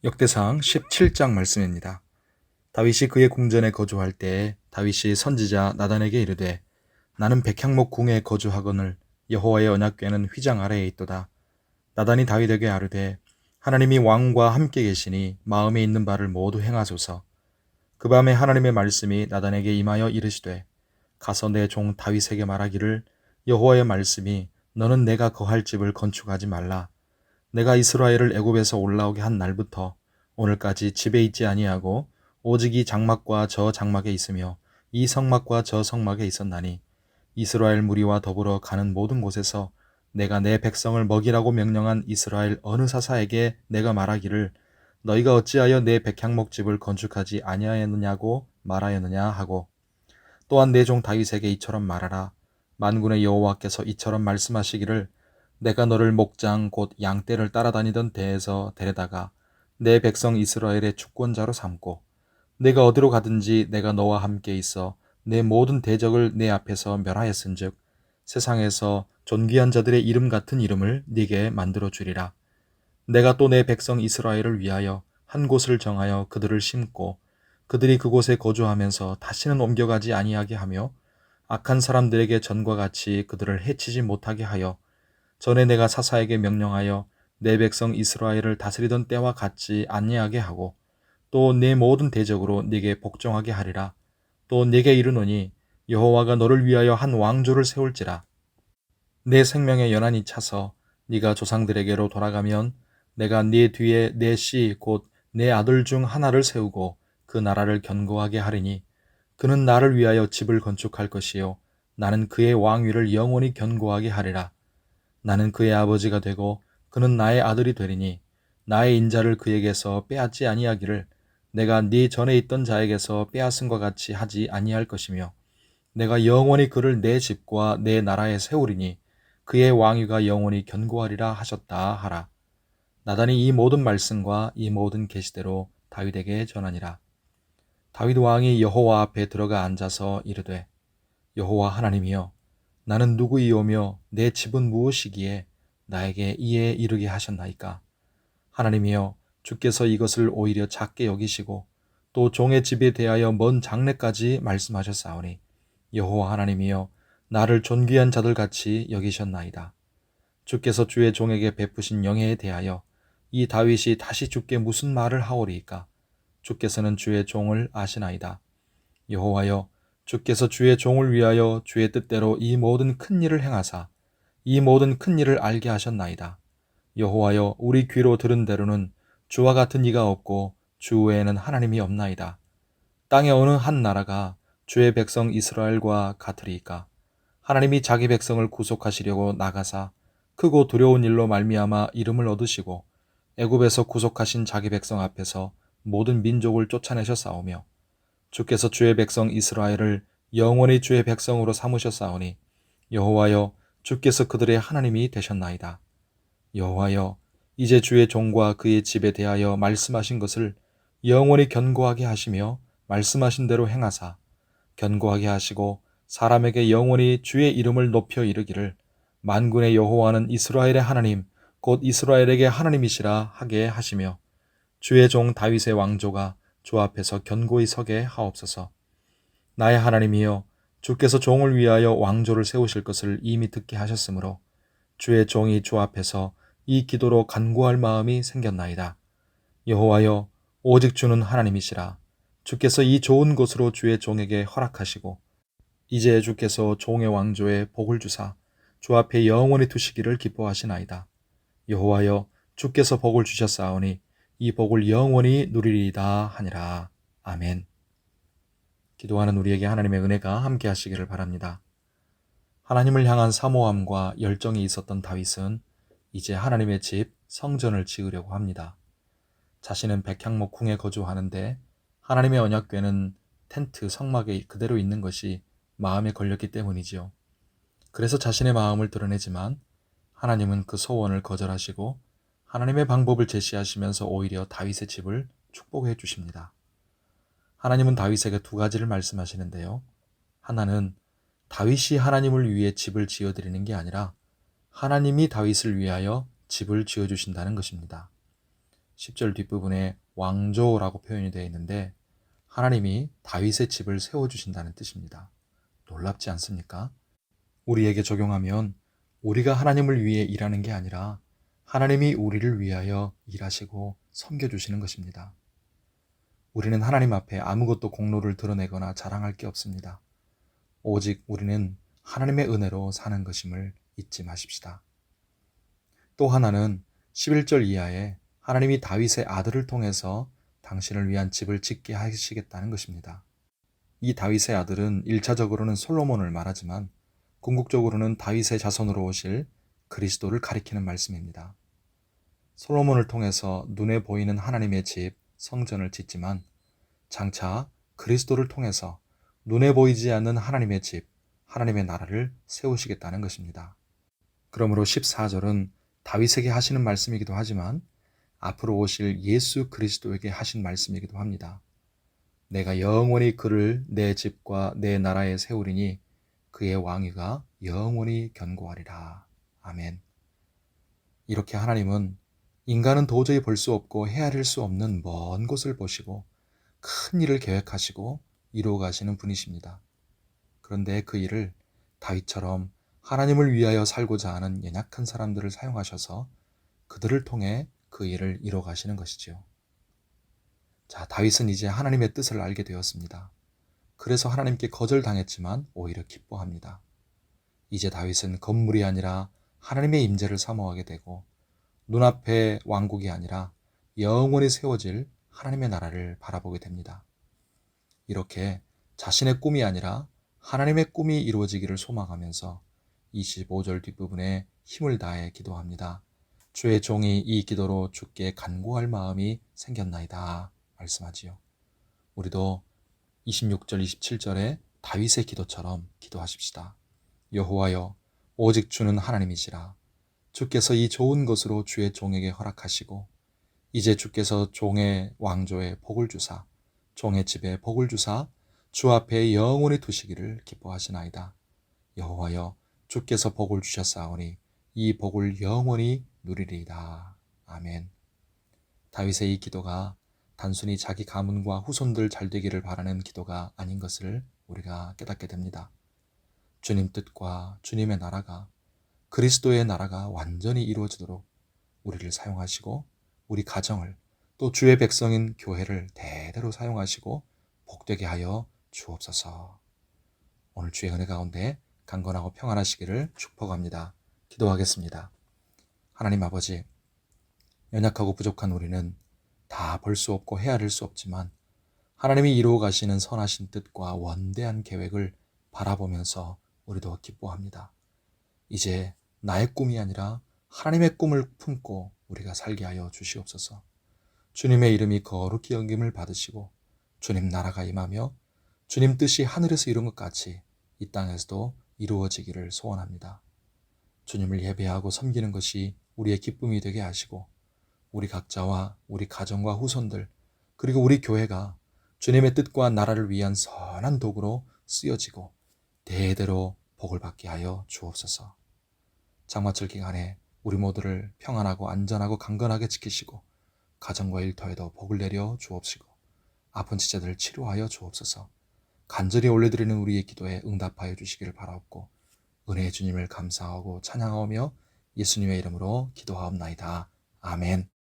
역대상 17장 말씀입니다. 다윗이 그의 궁전에 거주할 때에 다윗이 선지자 나단에게 이르되 나는 백향목 궁에 거주하거늘 여호와의 언약궤는 휘장 아래에 있도다. 나단이 다윗에게 아뢰되 하나님이 왕과 함께 계시니 마음에 있는 바를 모두 행하소서. 그 밤에 하나님의 말씀이 나단에게 임하여 이르시되 가서 내 종 다윗에게 말하기를 여호와의 말씀이 너는 내가 거할 집을 건축하지 말라. 내가 이스라엘을 애굽에서 올라오게 한 날부터 오늘까지 집에 있지 아니하고 오직 이 장막과 저 장막에 있으며 이 성막과 저 성막에 있었나니 이스라엘 무리와 더불어 가는 모든 곳에서 내가 내 백성을 먹이라고 명령한 이스라엘 어느 사사에게 내가 말하기를 너희가 어찌하여 내 백향목집을 건축하지 아니하였느냐고 말하였느냐 하고 또한 내 종 다윗에게 이처럼 말하라. 만군의 여호와께서 이처럼 말씀하시기를 내가 너를 목장 곧 양떼를 따라다니던 데에서 데려다가 내 백성 이스라엘의 주권자로 삼고 내가 어디로 가든지 내가 너와 함께 있어 내 모든 대적을 내 앞에서 멸하였은즉 세상에서 존귀한 자들의 이름 같은 이름을 네게 만들어 주리라. 내가 또 내 백성 이스라엘을 위하여 한 곳을 정하여 그들을 심고 그들이 그곳에 거주하면서 다시는 옮겨가지 아니하게 하며 악한 사람들에게 전과 같이 그들을 해치지 못하게 하여 전에 내가 사사에게 명령하여 내 백성 이스라엘을 다스리던 때와 같지 아니하게 하고 또 내 모든 대적으로 네게 복종하게 하리라. 또 네게 이르노니 여호와가 너를 위하여 한 왕조를 세울지라. 내 생명의 연한이 차서 네가 조상들에게로 돌아가면 내가 네 뒤에 내 씨 곧 내 아들 중 하나를 세우고 그 나라를 견고하게 하리니 그는 나를 위하여 집을 건축할 것이요 나는 그의 왕위를 영원히 견고하게 하리라. 나는 그의 아버지가 되고 그는 나의 아들이 되리니 나의 인자를 그에게서 빼앗지 아니하기를 내가 네 전에 있던 자에게서 빼앗은과 같이 하지 아니할 것이며 내가 영원히 그를 내 집과 내 나라에 세우리니 그의 왕위가 영원히 견고하리라 하셨다 하라. 나단이 이 모든 말씀과 이 모든 계시대로 다윗에게 전하니라. 다윗 왕이 여호와 앞에 들어가 앉아서 이르되 여호와 하나님이여 나는 누구이오며 내 집은 무엇이기에 나에게 이에 이르게 하셨나이까. 하나님이여 주께서 이것을 오히려 작게 여기시고 또 종의 집에 대하여 먼 장래까지 말씀하셨사오니 여호와 하나님이여 나를 존귀한 자들같이 여기셨나이다. 주께서 주의 종에게 베푸신 영예에 대하여 이 다윗이 다시 주께 무슨 말을 하오리이까. 주께서는 주의 종을 아시나이다. 여호와여 주께서 주의 종을 위하여 주의 뜻대로 이 모든 큰 일을 행하사 이 모든 큰 일을 알게 하셨나이다. 여호와여 우리 귀로 들은 대로는 주와 같은 이가 없고 주 외에는 하나님이 없나이다. 땅의 어느 한 나라가 주의 백성 이스라엘과 같으리이까. 하나님이 자기 백성을 구속하시려고 나가사 크고 두려운 일로 말미암아 이름을 얻으시고 애굽에서 구속하신 자기 백성 앞에서 모든 민족을 쫓아내셨사오며 주께서 주의 백성 이스라엘을 영원히 주의 백성으로 삼으셨사오니 여호와여 주께서 그들의 하나님이 되셨나이다. 여호와여 이제 주의 종과 그의 집에 대하여 말씀하신 것을 영원히 견고하게 하시며 말씀하신 대로 행하사 견고하게 하시고 사람에게 영원히 주의 이름을 높여 이르기를 만군의 여호와는 이스라엘의 하나님 곧 이스라엘에게 하나님이시라 하게 하시며 주의 종 다윗의 왕조가 주 앞에서 견고히 서게 하옵소서. 나의 하나님이여 주께서 종을 위하여 왕조를 세우실 것을 이미 듣게 하셨으므로 주의 종이 주 앞에서 이 기도로 간구할 마음이 생겼나이다. 여호와여 오직 주는 하나님이시라. 주께서 이 좋은 곳으로 주의 종에게 허락하시고 이제 주께서 종의 왕조에 복을 주사 주 앞에 영원히 두시기를 기뻐하시나이다. 여호와여 주께서 복을 주셨사오니 이 복을 영원히 누리리이다 하니라. 아멘. 기도하는 우리에게 하나님의 은혜가 함께 하시기를 바랍니다. 하나님을 향한 사모함과 열정이 있었던 다윗은 이제 하나님의 집 성전을 지으려고 합니다. 자신은 백향목 궁에 거주하는데 하나님의 언약궤는 텐트 성막에 그대로 있는 것이 마음에 걸렸기 때문이지요. 그래서 자신의 마음을 드러내지만 하나님은 그 소원을 거절하시고 하나님의 방법을 제시하시면서 오히려 다윗의 집을 축복해 주십니다. 하나님은 다윗에게 두 가지를 말씀하시는데요. 하나는 다윗이 하나님을 위해 집을 지어드리는 게 아니라 하나님이 다윗을 위하여 집을 지어주신다는 것입니다. 10절 뒷부분에 왕조라고 표현이 되어 있는데 하나님이 다윗의 집을 세워주신다는 뜻입니다. 놀랍지 않습니까? 우리에게 적용하면 우리가 하나님을 위해 일하는 게 아니라 하나님이 우리를 위하여 일하시고 섬겨주시는 것입니다. 우리는 하나님 앞에 아무것도 공로를 드러내거나 자랑할 게 없습니다. 오직 우리는 하나님의 은혜로 사는 것임을 잊지 마십시다. 또 하나는 11절 이하에 하나님이 다윗의 아들을 통해서 당신을 위한 집을 짓게 하시겠다는 것입니다. 이 다윗의 아들은 1차적으로는 솔로몬을 말하지만 궁극적으로는 다윗의 자손으로 오실 그리스도를 가리키는 말씀입니다. 솔로몬을 통해서 눈에 보이는 하나님의 집, 성전을 짓지만 장차 그리스도를 통해서 눈에 보이지 않는 하나님의 집, 하나님의 나라를 세우시겠다는 것입니다. 그러므로 14절은 다윗에게 하시는 말씀이기도 하지만 앞으로 오실 예수 그리스도에게 하신 말씀이기도 합니다. 내가 영원히 그를 내 집과 내 나라에 세우리니 그의 왕위가 영원히 견고하리라. 아멘. 이렇게 하나님은 인간은 도저히 볼 수 없고 헤아릴 수 없는 먼 곳을 보시고 큰 일을 계획하시고 이루어 가시는 분이십니다. 그런데 그 일을 다윗처럼 하나님을 위하여 살고자 하는 연약한 사람들을 사용하셔서 그들을 통해 그 일을 이루어 가시는 것이지요. 자, 다윗은 이제 하나님의 뜻을 알게 되었습니다. 그래서 하나님께 거절당했지만 오히려 기뻐합니다. 이제 다윗은 건물이 아니라 하나님의 임재를 사모하게 되고 눈앞의 왕국이 아니라 영원히 세워질 하나님의 나라를 바라보게 됩니다. 이렇게 자신의 꿈이 아니라 하나님의 꿈이 이루어지기를 소망하면서 25절 뒷부분에 힘을 다해 기도합니다. 주의 종이 이 기도로 주께 간구할 마음이 생겼나이다 말씀하지요. 우리도 26절 27절에 다윗의 기도처럼 기도하십시다. 여호와여 오직 주는 하나님이시라. 주께서 이 좋은 것으로 주의 종에게 허락하시고 이제 주께서 종의 왕조에 복을 주사 종의 집에 복을 주사 주 앞에 영원히 두시기를 기뻐하시나이다. 여호와여 주께서 복을 주셨사오니 이 복을 영원히 누리리이다. 아멘. 다윗의 이 기도가 단순히 자기 가문과 후손들 잘 되기를 바라는 기도가 아닌 것을 우리가 깨닫게 됩니다. 주님 뜻과 주님의 나라가 그리스도의 나라가 완전히 이루어지도록 우리를 사용하시고 우리 가정을 또 주의 백성인 교회를 대대로 사용하시고 복되게 하여 주옵소서. 오늘 주의 은혜 가운데 강건하고 평안하시기를 축복합니다. 기도하겠습니다. 하나님 아버지, 연약하고 부족한 우리는 다 볼 수 없고 헤아릴 수 없지만 하나님이 이루어 가시는 선하신 뜻과 원대한 계획을 바라보면서 우리도 기뻐합니다. 이제 나의 꿈이 아니라 하나님의 꿈을 품고 우리가 살게 하여 주시옵소서. 주님의 이름이 거룩히 여김을 받으시고 주님 나라가 임하며 주님 뜻이 하늘에서 이룬 것 같이 이 땅에서도 이루어지기를 소원합니다. 주님을 예배하고 섬기는 것이 우리의 기쁨이 되게 하시고 우리 각자와 우리 가정과 후손들 그리고 우리 교회가 주님의 뜻과 나라를 위한 선한 도구로 쓰여지고 대대로 복을 받게 하여 주옵소서. 장마철 기간에 우리 모두를 평안하고 안전하고 강건하게 지키시고 가정과 일터에도 복을 내려 주옵시고 아픈 지체들을 치료하여 주옵소서. 간절히 올려드리는 우리의 기도에 응답하여 주시기를 바라옵고 은혜의 주님을 감사하고 찬양하며 예수님의 이름으로 기도하옵나이다. 아멘.